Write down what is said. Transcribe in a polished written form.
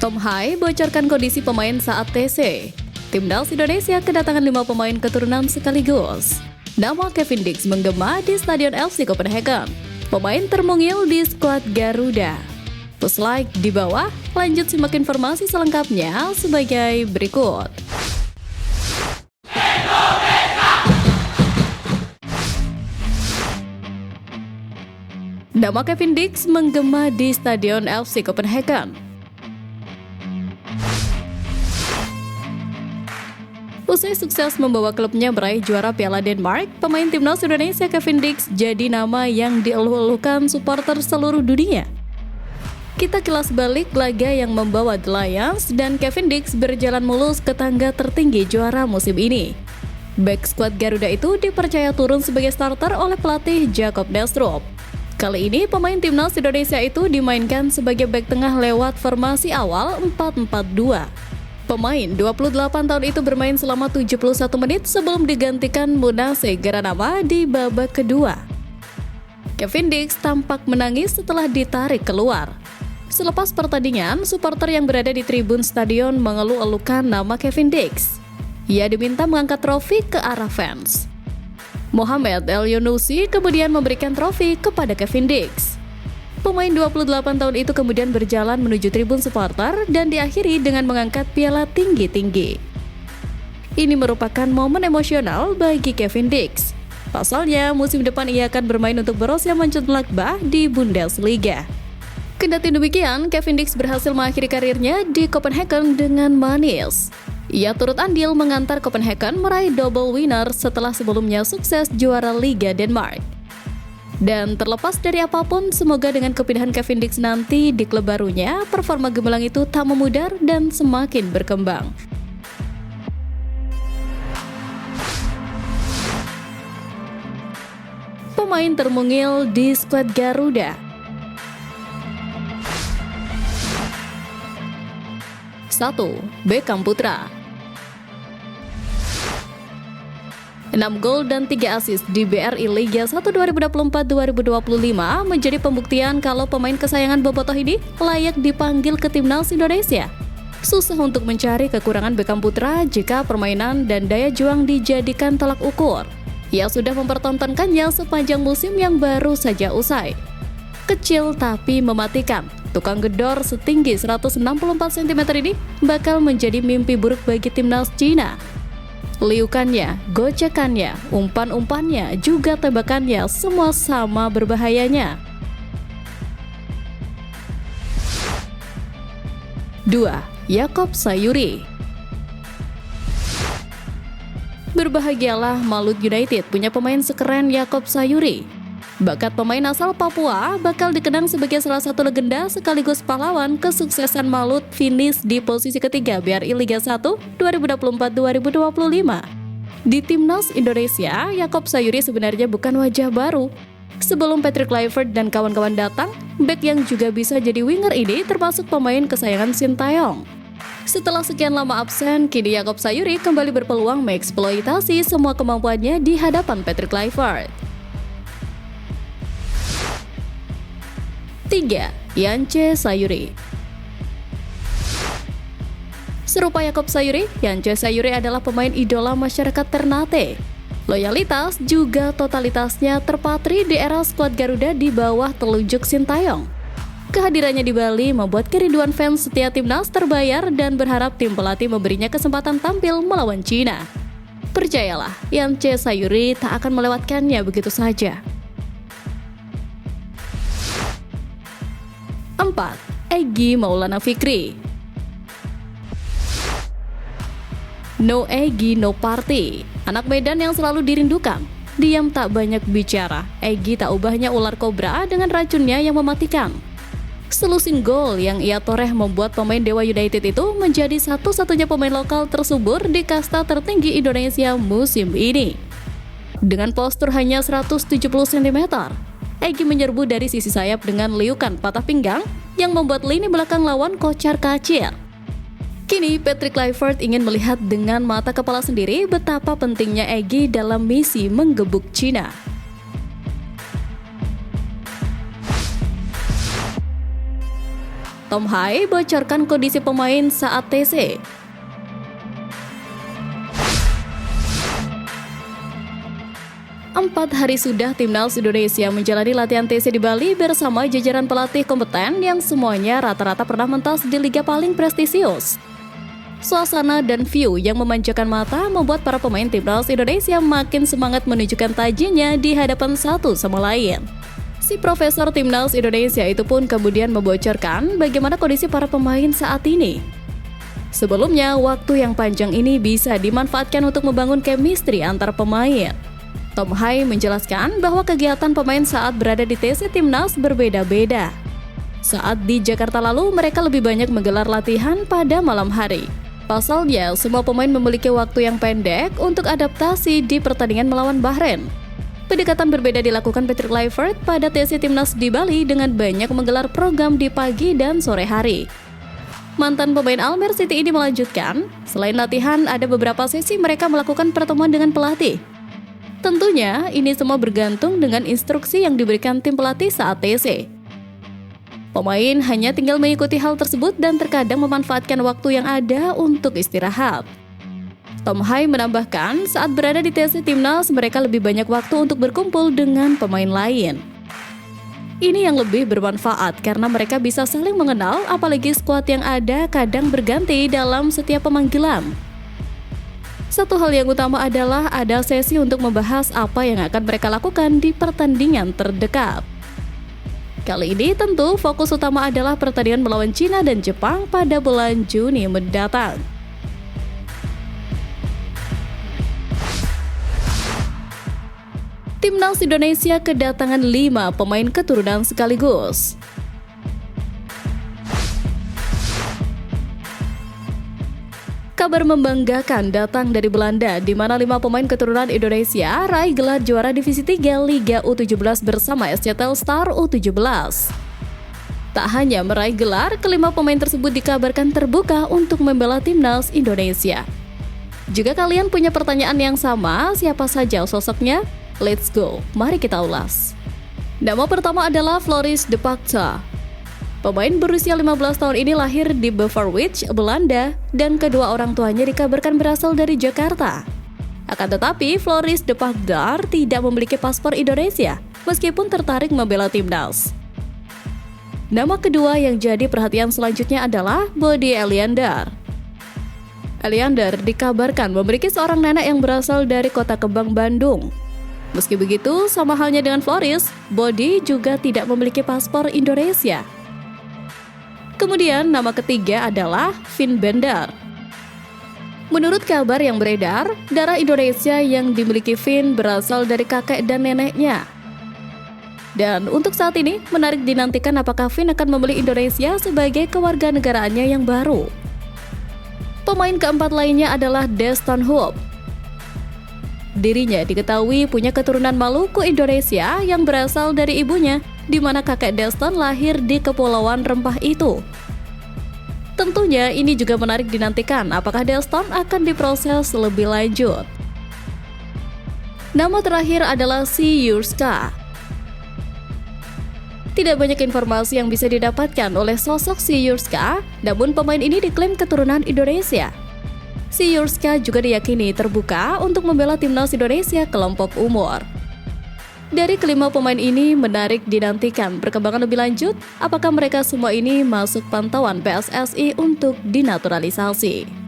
Tom Hai bocorkan kondisi pemain saat TC. Timnas Indonesia kedatangan 5 pemain keturunan sekaligus. Nama Kevin Dix menggema di Stadion FC Copenhagen. Pemain termungil di skuad Garuda. Push like di bawah, lanjut simak informasi selengkapnya sebagai berikut. Nama Kevin Dix menggema di Stadion FC Copenhagen. Usai sukses membawa klubnya meraih juara Piala Denmark, pemain timnas Indonesia Kevin Dix jadi nama yang dieluh-elukan supporter seluruh dunia. Kita kilas balik laga yang membawa The Lions dan Kevin Dix berjalan mulus ke tangga tertinggi juara musim ini. Back squad Garuda itu dipercaya turun sebagai starter oleh pelatih Jacob Nelstrup. Kali ini pemain timnas Indonesia itu dimainkan sebagai back tengah lewat formasi awal 4-4-2. Pemain 28 tahun itu bermain selama 71 menit sebelum digantikan Munase Garanama di babak kedua. Kevin Dix tampak menangis setelah ditarik keluar. Selepas pertandingan, supporter yang berada di tribun stadion mengeluh-elukan nama Kevin Dix. Ia diminta mengangkat trofi ke arah fans. Mohamed El Yunusi kemudian memberikan trofi kepada Kevin Dix. Pemain 28 tahun itu kemudian berjalan menuju tribun supporter dan diakhiri dengan mengangkat piala tinggi-tinggi. Ini merupakan momen emosional bagi Kevin Dix. Pasalnya, musim depan ia akan bermain untuk Borussia Mönchengladbach di Bundesliga. Kendati demikian, Kevin Dix berhasil mengakhiri karirnya di Copenhagen dengan manis. Ia turut andil mengantar Copenhagen meraih double winner setelah sebelumnya sukses juara Liga Denmark. Dan terlepas dari apapun, semoga dengan kepindahan Kevin Dix nanti di klub barunya, performa gemilang itu tak memudar dan semakin berkembang. Pemain termungil di skuad Garuda. 1. Beckham Putra. 6 gol dan 3 assist di BRI Liga 1 2024-2025 menjadi pembuktian kalau pemain kesayangan Bobotoh ini layak dipanggil ke timnas Indonesia. Susah untuk mencari kekurangan Beckham Putra jika permainan dan daya juang dijadikan tolak ukur. Ia sudah mempertontonkannya sepanjang musim yang baru saja usai. Kecil tapi mematikan, tukang gedor setinggi 164 cm ini bakal menjadi mimpi buruk bagi timnas Cina. Liukannya, gocekannya, umpan-umpannya, juga tembakannya semua sama berbahayanya. 2. Yakob Sayuri. Berbahagialah Malut United punya pemain sekeren Yakob Sayuri. Bakat pemain asal Papua bakal dikenang sebagai salah satu legenda sekaligus pahlawan kesuksesan Malut finish di posisi ketiga BRI Liga 1 2024-2025. Di timnas Indonesia, Yakob Sayuri sebenarnya bukan wajah baru. Sebelum Patrick Kluivert dan kawan-kawan datang, bek yang juga bisa jadi winger ini termasuk pemain kesayangan Sintayong. Setelah sekian lama absen, kini Yakob Sayuri kembali berpeluang mengeksploitasi semua kemampuannya di hadapan Patrick Kluivert. 3. Yance Sayuri. Serupa Yakob Sayuri, Yance Sayuri adalah pemain idola masyarakat Ternate. Loyalitas juga totalitasnya terpatri di era skuad Garuda di bawah telunjuk Sintayong. Kehadirannya di Bali membuat kerinduan fans setia timnas terbayar dan berharap tim pelatih memberinya kesempatan tampil melawan Cina. Percayalah, Yance Sayuri tak akan melewatkannya begitu saja. 4. Egy Maulana Fikri. No Egy, no party. Anak Medan yang selalu dirindukan. Diam tak banyak bicara. Egy tak ubahnya ular kobra dengan racunnya yang mematikan. Selusin gol yang ia toreh membuat pemain Dewa United itu menjadi satu-satunya pemain lokal tersubur di kasta tertinggi Indonesia musim ini. Dengan postur hanya 170 cm, Egy menyerbu dari sisi sayap dengan liukan patah pinggang yang membuat lini belakang lawan kocar-kacir. Kini Patrick Kluivert ingin melihat dengan mata kepala sendiri betapa pentingnya Egy dalam misi menggebuk Cina. Tom Hai bocorkan kondisi pemain saat TC. Empat hari sudah Timnas Indonesia menjalani latihan TC di Bali bersama jajaran pelatih kompeten yang semuanya rata-rata pernah mentas di liga paling prestisius. Suasana dan view yang memanjakan mata membuat para pemain Timnas Indonesia makin semangat menunjukkan tajinya di hadapan satu sama lain. Si Profesor Timnas Indonesia itu pun kemudian membocorkan bagaimana kondisi para pemain saat ini. Sebelumnya, waktu yang panjang ini bisa dimanfaatkan untuk membangun chemistry antar pemain. Tom Hai menjelaskan bahwa kegiatan pemain saat berada di TC Timnas berbeda-beda. Saat di Jakarta lalu, mereka lebih banyak menggelar latihan pada malam hari. Pasalnya, semua pemain memiliki waktu yang pendek untuk adaptasi di pertandingan melawan Bahrain. Pendekatan berbeda dilakukan Patrick Kluivert pada TC Timnas di Bali dengan banyak menggelar program di pagi dan sore hari. Mantan pemain Almer City ini melanjutkan, selain latihan, ada beberapa sesi mereka melakukan pertemuan dengan pelatih. Tentunya, ini semua bergantung dengan instruksi yang diberikan tim pelatih saat TC. Pemain hanya tinggal mengikuti hal tersebut dan terkadang memanfaatkan waktu yang ada untuk istirahat. Tom Hai menambahkan, saat berada di TC Timnas, mereka lebih banyak waktu untuk berkumpul dengan pemain lain. Ini yang lebih bermanfaat karena mereka bisa saling mengenal, apalagi skuad yang ada kadang berganti dalam setiap pemanggilan. Satu hal yang utama adalah ada sesi untuk membahas apa yang akan mereka lakukan di pertandingan terdekat. Kali ini tentu fokus utama adalah pertandingan melawan Cina dan Jepang pada bulan Juni mendatang. Timnas Indonesia kedatangan 5 pemain keturunan sekaligus. Kabar membanggakan datang dari Belanda, di mana 5 pemain keturunan Indonesia raih gelar juara Divisi 3 Liga U17 bersama SC Telstar U17. Tak hanya meraih gelar, kelima pemain tersebut dikabarkan terbuka untuk membela Timnas Indonesia. Jika kalian punya pertanyaan yang sama, siapa saja sosoknya? Let's go, mari kita ulas. Nama pertama adalah Floris de Pacta. Pemain berusia 15 tahun ini lahir di Beverwijk, Belanda, dan kedua orang tuanya dikabarkan berasal dari Jakarta. Akan tetapi, Floris de Pacta tidak memiliki paspor Indonesia, meskipun tertarik membela timnas. Nama kedua yang jadi perhatian selanjutnya adalah Bodi Eliander. Eliander dikabarkan memiliki seorang nenek yang berasal dari Kota Kembang, Bandung. Meski begitu, sama halnya dengan Floris, Bodi juga tidak memiliki paspor Indonesia. Kemudian nama ketiga adalah Finn Bender. Menurut kabar yang beredar, darah Indonesia yang dimiliki Finn berasal dari kakek dan neneknya. Dan untuk saat ini, menarik dinantikan apakah Finn akan memilih Indonesia sebagai kewarganegaraannya yang baru. Pemain keempat lainnya adalah Deston Hoop. Dirinya diketahui punya keturunan Maluku Indonesia yang berasal dari ibunya, di mana kakek Deston lahir di Kepulauan Rempah itu. Tentunya ini juga menarik dinantikan apakah Deston akan diproses lebih lanjut. Nama terakhir adalah Si Jurska. Tidak banyak informasi yang bisa didapatkan oleh sosok Si Jurska, namun pemain ini diklaim keturunan Indonesia. Si Jurska juga diyakini terbuka untuk membela Timnas Indonesia kelompok umur. Dari kelima pemain ini menarik dinantikan perkembangan lebih lanjut, apakah mereka semua ini masuk pantauan PSSI untuk dinaturalisasi.